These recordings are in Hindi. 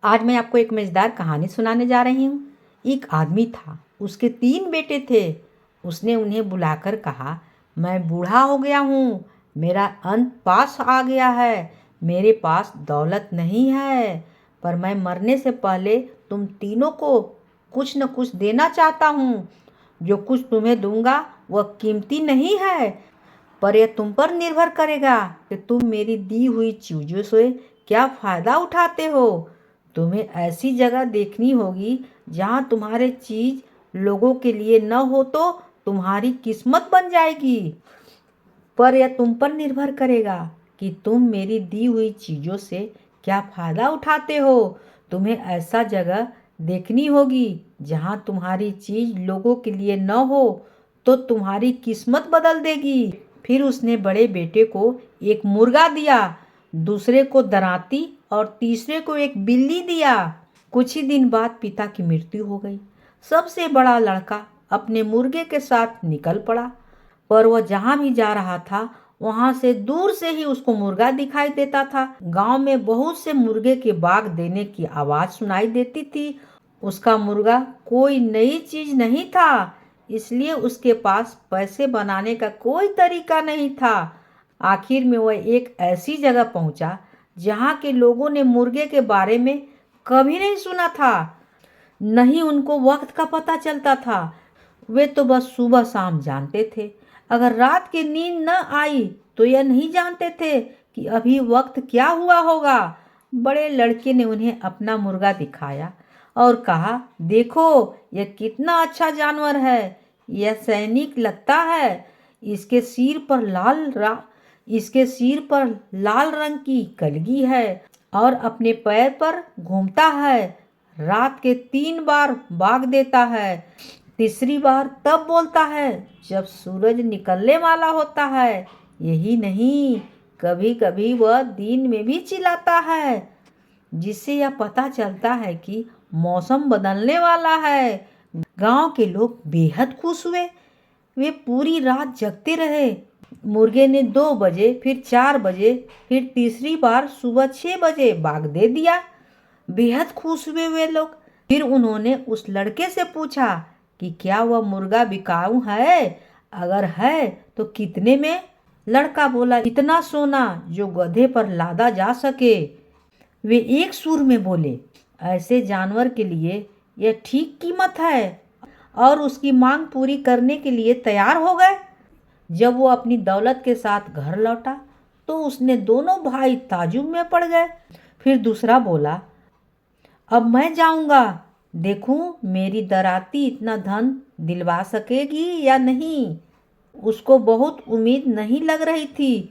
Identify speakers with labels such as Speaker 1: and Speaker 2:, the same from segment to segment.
Speaker 1: आज मैं आपको एक मज़ेदार कहानी सुनाने जा रही हूँ। एक आदमी था, उसके 3 बेटे थे। उसने उन्हें बुलाकर कहा, मैं बूढ़ा हो गया हूँ, मेरा अंत पास आ गया है, मेरे पास दौलत नहीं है, पर मैं मरने से पहले तुम तीनों को कुछ न कुछ देना चाहता हूँ। जो कुछ तुम्हें दूंगा वह कीमती नहीं है, पर यह तुम पर निर्भर करेगा कि तुम मेरी दी हुई चीज़ों से क्या फ़ायदा उठाते हो। तुम्हें ऐसी जगह देखनी होगी जहाँ तुम्हारे चीज़ लोगों के लिए न हो तो तुम्हारी किस्मत बन जाएगी, पर यह तुम पर निर्भर करेगा कि तुम मेरी दी हुई चीज़ों से क्या फ़ायदा उठाते हो। तुम्हें ऐसा जगह देखनी होगी जहाँ तुम्हारी चीज़ लोगों के लिए न हो तो तुम्हारी किस्मत बदल देगी। फिर उसने बड़े बेटे को एक मुर्गा दिया, दूसरे को दरांती और तीसरे को एक बिल्ली दिया। कुछ ही दिन बाद पिता की मृत्यु हो गई। सबसे बड़ा लड़का अपने मुर्गे के साथ निकल पड़ा, पर वह जहाँ भी जा रहा था वहाँ से दूर से ही उसको मुर्गा दिखाई देता था। गांव में बहुत से मुर्गे के बाग देने की आवाज़ सुनाई देती थी। उसका मुर्गा कोई नई चीज़ नहीं था, इसलिए उसके पास पैसे बनाने का कोई तरीका नहीं था। आखिर में वह एक ऐसी जगह पहुंचा जहां के लोगों ने मुर्गे के बारे में कभी नहीं सुना था, न ही उनको वक्त का पता चलता था। वे तो बस सुबह शाम जानते थे। अगर रात की नींद न आई तो यह नहीं जानते थे कि अभी वक्त क्या हुआ होगा। बड़े लड़के ने उन्हें अपना मुर्गा दिखाया और कहा, देखो यह कितना अच्छा जानवर है, यह सैनिक लगता है। इसके सिर पर इसके सिर पर लाल रंग की कलगी है और अपने पैर पर घूमता है। रात के 3 बार भाग देता है, तीसरी बार तब बोलता है जब सूरज निकलने वाला होता है। यही नहीं, कभी कभी वह दिन में भी चिल्लाता है, जिससे यह पता चलता है कि मौसम बदलने वाला है। गांव के लोग बेहद खुश हुए। वे पूरी रात जगते रहे। मुर्गे ने 2 बजे, फिर 4 बजे, फिर तीसरी बार सुबह 6 बजे बाग दे दिया। बेहद खुश हुए वे लोग। फिर उन्होंने उस लड़के से पूछा कि क्या वह मुर्गा बिकाऊ है, अगर है तो कितने में। लड़का बोला, इतना सोना जो गधे पर लादा जा सके। वे एक सुर में बोले, ऐसे जानवर के लिए यह ठीक कीमत है, और उसकी मांग पूरी करने के लिए तैयार हो गए। जब वो अपनी दौलत के साथ घर लौटा तो उसने दोनों भाई ताजुब में पड़ गए। फिर दूसरा बोला, अब मैं जाऊंगा, देखूं मेरी दराती इतना धन दिलवा सकेगी या नहीं। उसको बहुत उम्मीद नहीं लग रही थी,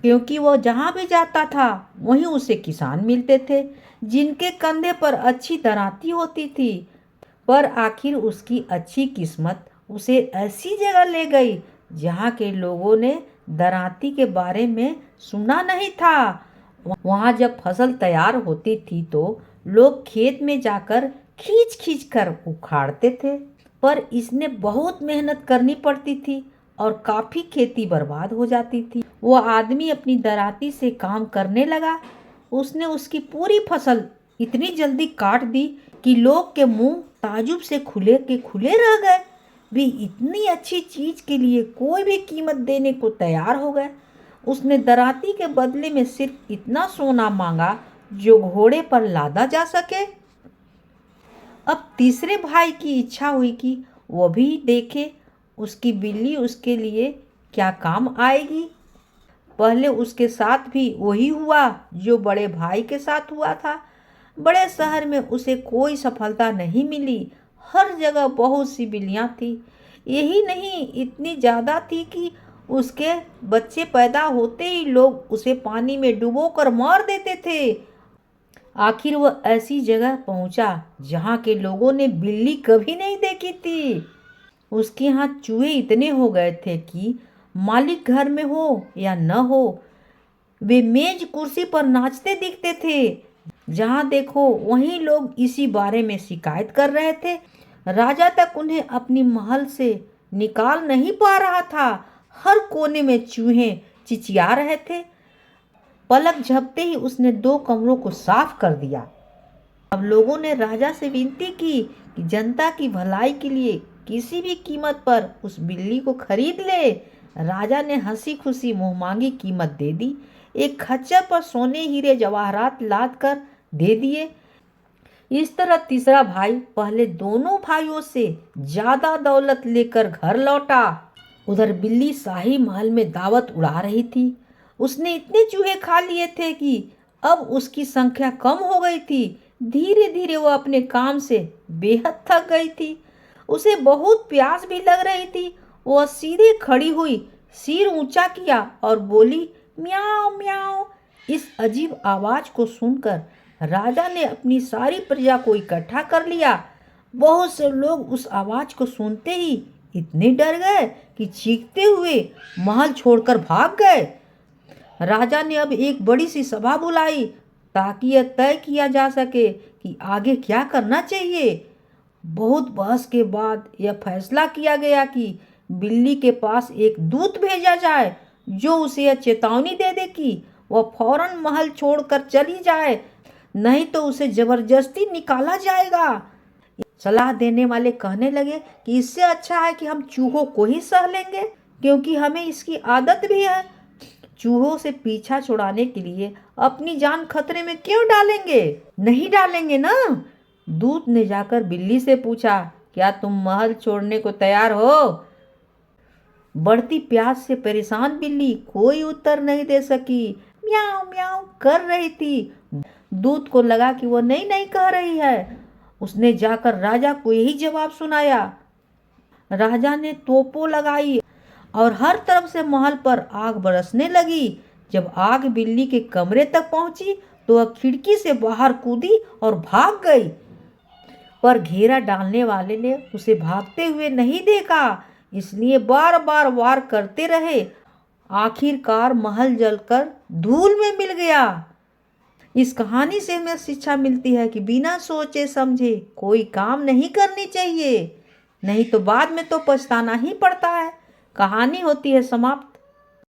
Speaker 1: क्योंकि वह जहाँ भी जाता था वहीं उसे किसान मिलते थे जिनके कंधे पर अच्छी दराती होती थी। पर आखिर उसकी अच्छी किस्मत उसे ऐसी जगह ले गई जहाँ के लोगों ने दराती के बारे में सुना नहीं था। वहाँ जब फसल तैयार होती थी तो लोग खेत में जाकर खींच खींच कर उखाड़ते थे, पर इसने बहुत मेहनत करनी पड़ती थी और काफी खेती बर्बाद हो जाती थी। वो आदमी अपनी दराती से काम करने लगा। उसने उसकी पूरी फसल इतनी जल्दी काट दी कि लोग के मुंह ताजुब से खुले के खुले रह गए। वे इतनी अच्छी चीज के लिए कोई भी कीमत देने को तैयार हो गए। उसने दराती के बदले में सिर्फ इतना सोना मांगा जो घोड़े पर लादा जा सके। अब तीसरे भाई की इच्छा हुई कि वह भी देखे उसकी बिल्ली उसके लिए क्या काम आएगी। पहले उसके साथ भी वही हुआ जो बड़े भाई के साथ हुआ था। बड़े शहर में उसे कोई सफलता नहीं मिली। हर जगह बहुत सी बिल्लियां थी। यही नहीं, इतनी ज़्यादा थी कि उसके बच्चे पैदा होते ही लोग उसे पानी में डुबोकर मार देते थे। आखिर वह ऐसी जगह पहुंचा जहां के लोगों ने बिल्ली कभी नहीं देखी थी। उसके यहाँ चूहे इतने हो गए थे कि मालिक घर में हो या न हो, वे मेज कुर्सी पर नाचते दिखते थे। जहां देखो वहीं लोग इसी बारे में शिकायत कर रहे थे। राजा तक उन्हें अपनी महल से निकाल नहीं पा रहा था। हर कोने में चूहे चिचिया रहे थे। पलक झपते ही उसने 2 कमरों को साफ कर दिया। अब लोगों ने राजा से विनती की कि जनता की भलाई के लिए किसी भी कीमत पर उस बिल्ली को खरीद ले। राजा ने हंसी खुशी मुंह मांगी कीमत दे दी। एक खच्चर पर सोने हीरे जवाहरात लाद कर दे दिए। इस तरह तीसरा भाई पहले दोनों भाइयों से ज्यादा दौलत लेकर घर लौटा। उधर बिल्ली शाही महल में दावत उड़ा रही थी। उसने इतने चूहे खा लिए थे कि अब उसकी संख्या कम हो गई थी। धीरे धीरे वो अपने काम से बेहद थक गई थी। उसे बहुत प्यास भी लग रही थी। वह सीधे खड़ी हुई, सिर ऊंचा किया और बोली, म्याऊं म्याऊं। इस अजीब आवाज को सुनकर राजा ने अपनी सारी प्रजा को इकट्ठा कर लिया। बहुत से लोग उस आवाज को सुनते ही इतने डर गए कि चीखते हुए महल छोड़कर भाग गए। राजा ने अब एक बड़ी सी सभा बुलाई ताकि यह तय किया जा सके कि आगे क्या करना चाहिए। बहुत बहस के बाद यह फैसला किया गया कि बिल्ली के पास एक दूत भेजा जाए जो उसे यह चेतावनी दे दे कि वह फौरन महल छोड़कर चली जाए, नहीं तो उसे जबरदस्ती निकाला जाएगा। सलाह देने वाले कहने लगे कि इससे अच्छा है कि हम चूहों को ही सह लेंगे, क्योंकि हमें इसकी आदत भी है। चूहों से पीछा छुड़ाने के लिए अपनी जान खतरे में क्यों डालेंगे? नहीं डालेंगे ना? दूत ने जाकर बिल्ली से पूछा, क्या तुम महल छोड़ने को तैयार हो? बढ़ती प्यास से परेशान बिल्ली कोई उत्तर नहीं दे सकी। म्याऊं म्याऊं कर रही थी। दूत को लगा कि वह नहीं नहीं कह रही है। उसने जाकर राजा को यही जवाब सुनाया। राजा ने तोपों लगाई और हर तरफ से महल पर आग बरसने लगी। जब आग बिल्ली के कमरे तक पहुंची तो वह खिड़की से बाहर कूदी और भाग गई, पर घेरा डालने वाले ने उसे भागते हुए नहीं देखा, इसलिए बार बार वार करते रहे। आखिरकार महल जलकर धूल में मिल गया। इस कहानी से हमें शिक्षा मिलती है कि बिना सोचे समझे कोई काम नहीं करनी चाहिए, नहीं तो बाद में तो पछताना ही पड़ता है। कहानी होती है समाप्त।